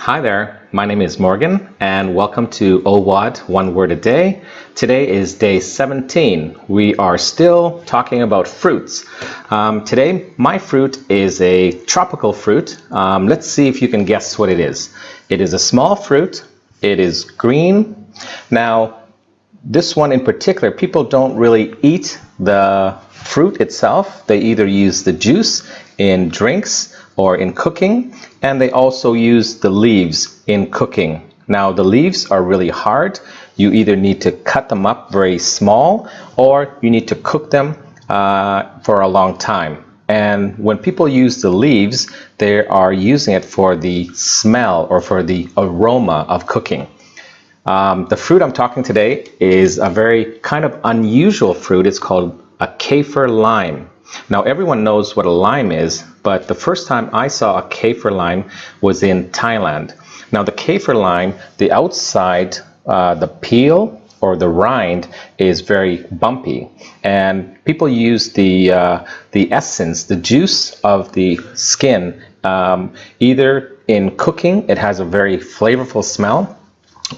Hi there, my name is Morgan and welcome to OWAD One Word a Day. Today is day 17. We are still talking about fruits. Today my fruit is a tropical fruit. Let's see if you can guess what it is. It is a small fruit. It is green. Now this one in particular, people don't really eat the fruit itself. They either use the juice in drinks or in cooking, and they also use the leaves in cooking. Now the leaves are really hard. You either need to cut them up very small or you need to cook them for a long time. And when people use the leaves, they are using it for the smell or for the aroma of cooking. The fruit I'm talking today is a very kind of unusual fruit. It's called a kaffir lime. Now everyone knows what a lime is, but the first time I saw a kaffir lime was in Thailand. Now the kaffir lime, the outside, the peel or the rind is very bumpy, and people use the essence, the juice of the skin, either in cooking. It has a very flavorful smell.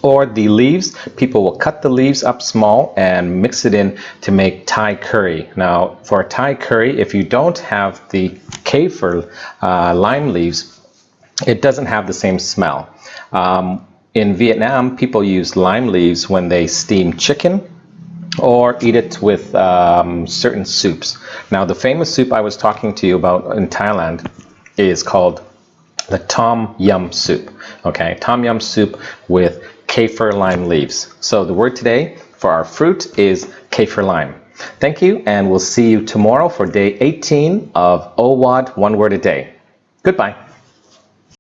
Or the leaves, people will cut the leaves up small and mix it in to make Thai curry. Now for a Thai curry, if you don't have the kaffir lime leaves, it doesn't have the same smell. In Vietnam, people use lime leaves when they steam chicken or eat it with certain soups. Now the famous soup I was talking to you about in Thailand is called the tom yum soup. Okay, tom yum soup with kaffir lime leaves. So the word today for our fruit is kaffir lime. Thank you, and we'll see you tomorrow for day 18 of OWAD One Word a Day. Goodbye.